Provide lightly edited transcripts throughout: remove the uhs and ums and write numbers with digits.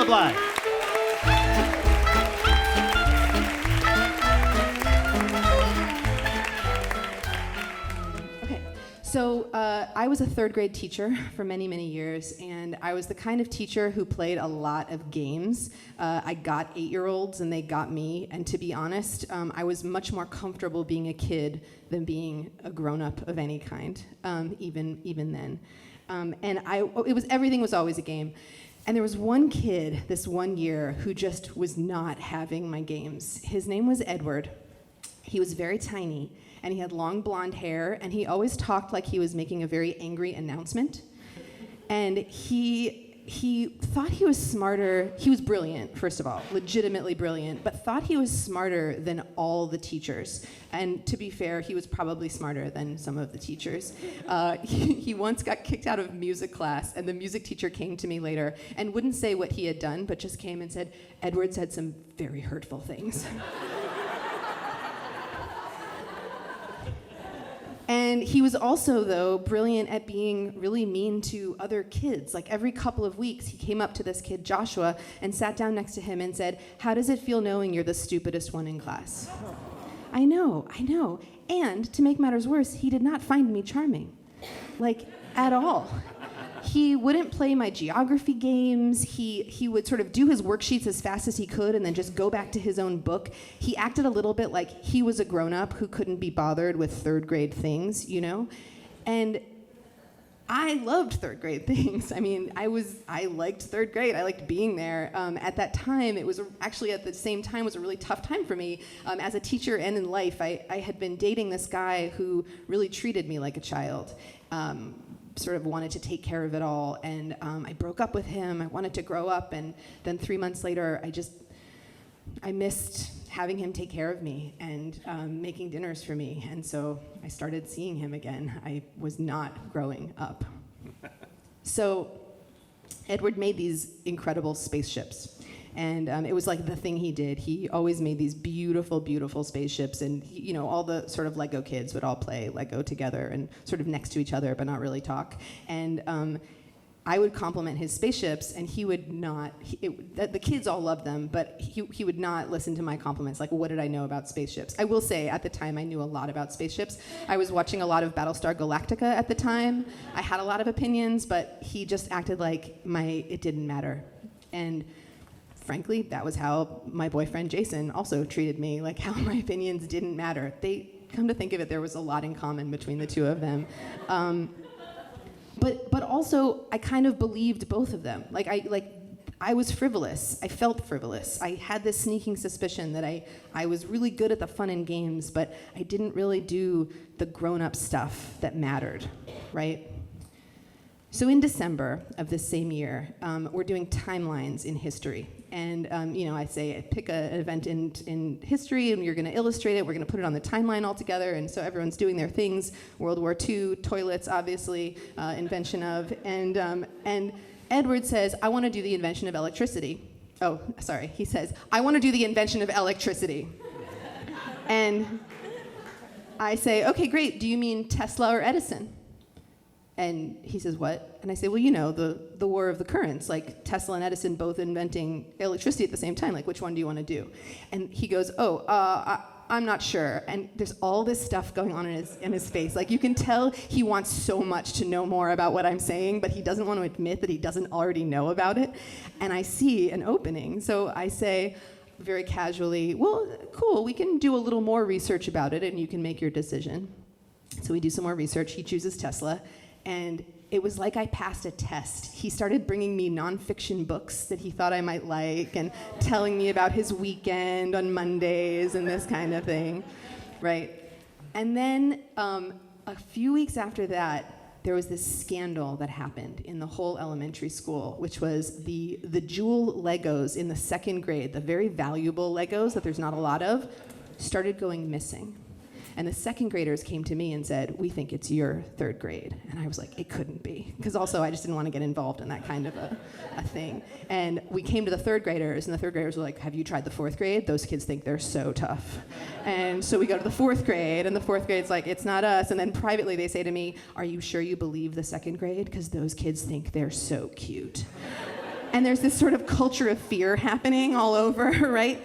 Micaela Blei. So I was a third grade teacher for many, many years, and I was the kind of teacher who played a lot of games. I got 8-year-olds and they got me, and to be honest, I was much more comfortable being a kid than being a grown-up of any kind, even then. Everything was always a game. And there was one kid this one year who just was not having my games. His name was Edward. He was very tiny, and he had long blonde hair, and he always talked like he was making a very angry announcement. And he thought he was smarter. He was brilliant, first of all, legitimately brilliant, but thought he was smarter than all the teachers. And to be fair, he was probably smarter than some of the teachers. He once got kicked out of music class, and the music teacher came to me later and wouldn't say what he had done, but just came and said, "Edward said some very hurtful things." And he was also, though, brilliant at being really mean to other kids. Like every couple of weeks, he came up to this kid, Joshua, and sat down next to him and said, "How does it feel knowing you're the stupidest one in class?" I know. And to make matters worse, he did not find me charming, like at all. He wouldn't play my geography games. He would sort of do his worksheets as fast as he could and then just go back to his own book. He acted a little bit like he was a grown-up who couldn't be bothered with third grade things, you know? And I loved third grade things. I mean, I liked third grade. I liked being there. At that time, it was actually at the same time was a really tough time for me. As a teacher and in life, I had been dating this guy who really treated me like a child. Sort of wanted to take care of it all, and I broke up with him. I wanted to grow up, and then 3 months later, I missed having him take care of me and making dinners for me, and so I started seeing him again. I was not growing up. So Edward made these incredible spaceships. And it was like the thing he did. He always made these beautiful, beautiful spaceships. And, all the sort of Lego kids would all play Lego together and sort of next to each other, but not really talk. And I would compliment his spaceships, and he would not. The kids all loved them, but he would not listen to my compliments. Like, what did I know about spaceships? I will say, at the time, I knew a lot about spaceships. I was watching a lot of Battlestar Galactica at the time. I had a lot of opinions, but he just acted like it didn't matter. And frankly, that was how my boyfriend Jason also treated me, like how my opinions didn't matter. Come to think of it, there was a lot in common between the two of them. But also, I kind of believed both of them. I was frivolous. I felt frivolous. I had this sneaking suspicion that I was really good at the fun and games, but I didn't really do the grown-up stuff that mattered, right? So in December of this same year, we're doing timelines in history. And I say, pick an event in history, and you're going to illustrate it. We're going to put it on the timeline all together. And so everyone's doing their things. World War II, toilets, obviously, invention of. And Edward says, "I want to do the invention of electricity." Oh, sorry. He says, "I want to do the invention of electricity." And I say, "Okay, great. Do you mean Tesla or Edison?" And he says, "What?" And I say, "Well, the war of the currents, like Tesla and Edison both inventing electricity at the same time. Like, which one do you want to do?" And he goes, I'm not sure." And there's all this stuff going on in his face. Like, you can tell he wants so much to know more about what I'm saying, but he doesn't want to admit that he doesn't already know about it. And I see an opening. So I say very casually, "Well, cool, we can do a little more research about it, and you can make your decision." So we do some more research. He chooses Tesla. And it was like I passed a test. He started bringing me nonfiction books that he thought I might like and telling me about his weekend on Mondays and this kind of thing, right? And then a few weeks after that, there was this scandal that happened in the whole elementary school, which was the jewel Legos in the second grade, the very valuable Legos that there's not a lot of, started going missing. And the second graders came to me and said, "We think it's your third grade." And I was like, it couldn't be. Because also I just didn't want to get involved in that kind of a thing. And we came to the third graders, and the third graders were like, "Have you tried the fourth grade? Those kids think they're so tough." And so we go to the fourth grade, and the fourth grade's like, "It's not us." And then privately they say to me, "Are you sure you believe the second grade? Because those kids think they're so cute." And there's this sort of culture of fear happening all over, right?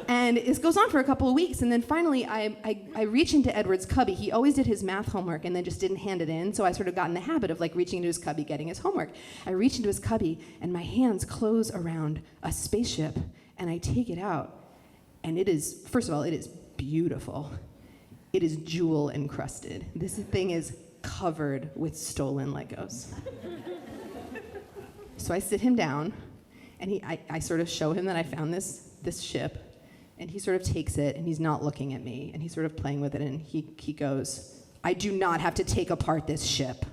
And this goes on for a couple of weeks, and then finally I reach into Edward's cubby. He always did his math homework and then just didn't hand it in, so I sort of got in the habit of like reaching into his cubby, getting his homework. I reach into his cubby, and my hands close around a spaceship, and I take it out, and it is, first of all, it is beautiful. It is jewel encrusted. This thing is covered with stolen Legos. So I sit him down, and I sort of show him that I found this ship. And he sort of takes it, and he's not looking at me, and he's sort of playing with it, and he goes, "I do not have to take apart this ship."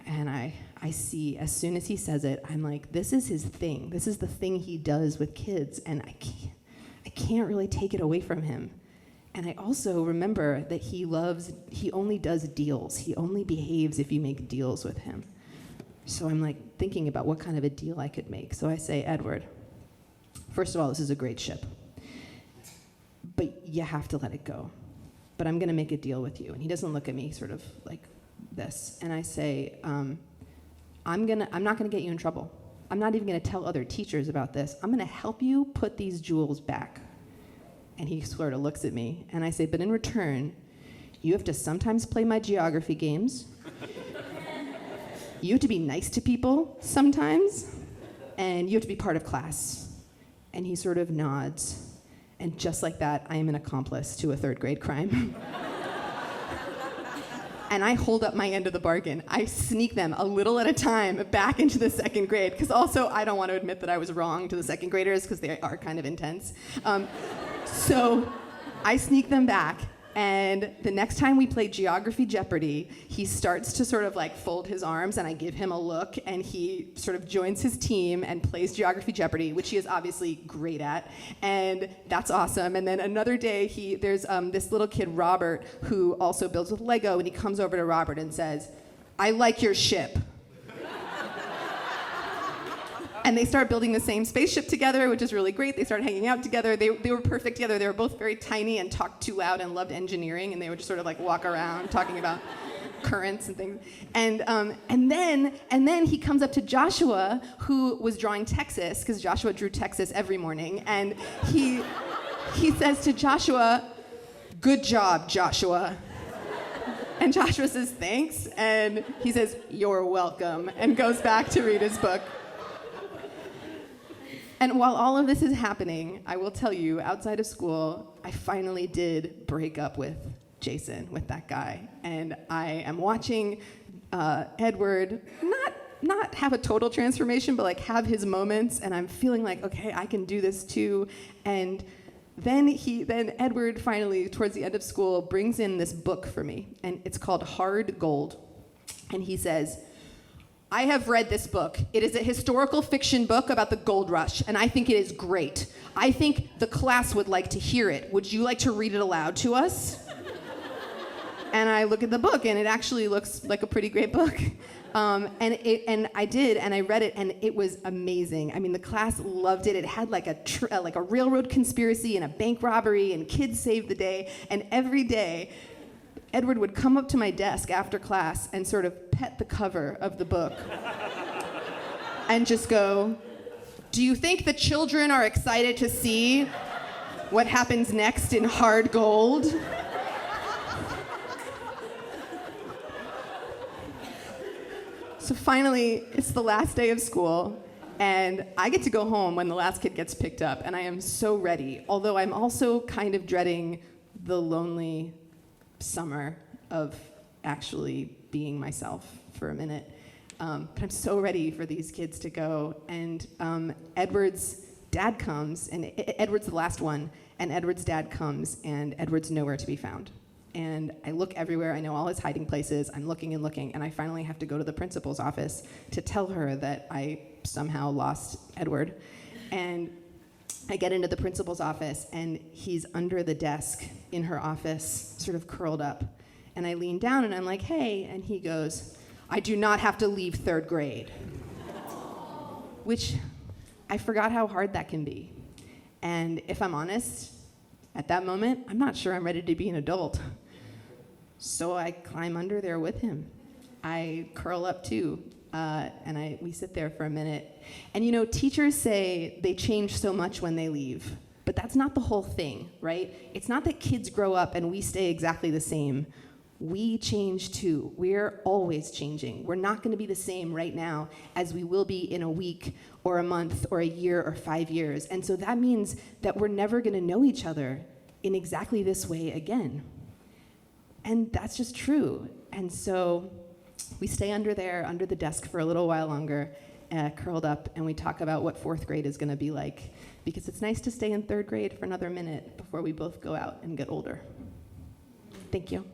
And I see, as soon as he says it, I'm like, this is his thing. This is the thing he does with kids, and I can't really take it away from him. And I also remember that he only does deals. He only behaves if you make deals with him. So I'm like thinking about what kind of a deal I could make. So I say, "Edward, first of all, this is a great ship. But you have to let it go. But I'm going to make a deal with you." And he doesn't look at me sort of like this. And I say, I'm not going to get you in trouble. I'm not even going to tell other teachers about this. I'm going to help you put these jewels back. And he sort of looks at me. And I say, "But in return, you have to sometimes play my geography games. You have to be nice to people sometimes. And you have to be part of class." And he sort of nods. And just like that, I am an accomplice to a third grade crime. And I hold up my end of the bargain. I sneak them a little at a time back into the second grade, because also I don't want to admit that I was wrong to the second graders, because they are kind of intense. So I sneak them back. And the next time we play Geography Jeopardy, he starts to sort of like fold his arms, and I give him a look, and he sort of joins his team and plays Geography Jeopardy, which he is obviously great at, and that's awesome. And then another day, there's this little kid, Robert, who also builds with Lego, and he comes over to Robert and says, "I like your ship." And they start building the same spaceship together, which is really great. They start hanging out together. They were perfect together. They were both very tiny and talked too loud and loved engineering, and they would just sort of like walk around talking about currents and things. And then he comes up to Joshua, who was drawing Texas, because Joshua drew Texas every morning, and he says to Joshua, "Good job, Joshua." And Joshua says, "Thanks," and he says, "You're welcome," and goes back to read his book. And while all of this is happening, I will tell you, outside of school, I finally did break up with Jason, with that guy. And I am watching Edward not have a total transformation, but like have his moments, and I'm feeling like, okay, I can do this too. And then Edward finally, towards the end of school, brings in this book for me, and it's called Hard Gold. And he says, "I have read this book. It is a historical fiction book about the gold rush, and I think it is great. I think the class would like to hear it. Would you like to read it aloud to us?" And I look at the book, and it actually looks like a pretty great book. And I did, and I read it, and it was amazing. I mean, the class loved it. It had like a railroad conspiracy and a bank robbery, and kids saved the day. And every day, Edward would come up to my desk after class and sort of pet the cover of the book and just go, "Do you think the children are excited to see what happens next in Hard Gold?" So finally, it's the last day of school, and I get to go home when the last kid gets picked up, and I am so ready, although I'm also kind of dreading the lonely summer of actually being myself for a minute. But I'm so ready for these kids to go. And Edward's dad comes, and Edward's the last one, and Edward's dad comes, and Edward's nowhere to be found. And I look everywhere. I know all his hiding places. I'm looking, and I finally have to go to the principal's office to tell her that I somehow lost Edward. And I get into the principal's office, and he's under the desk in her office, sort of curled up. And I lean down, and I'm like, "Hey," and he goes, "I do not have to leave third grade." Which, I forgot how hard that can be. And if I'm honest, at that moment, I'm not sure I'm ready to be an adult. So I climb under there with him. I curl up too. and we sit there for a minute. And you know, teachers say they change so much when they leave, but that's not the whole thing, right? It's not that kids grow up and we stay exactly the same. We change too. We're always changing. We're not going to be the same right now as we will be in a week or a month or a year or 5 years. And so that means that we're never going to know each other in exactly this way again. And that's just true. And so we stay under the desk for a little while longer, curled up, and we talk about what 4th grade is going to be like, because it's nice to stay in 3rd grade for another minute before we both go out and get older. Thank you.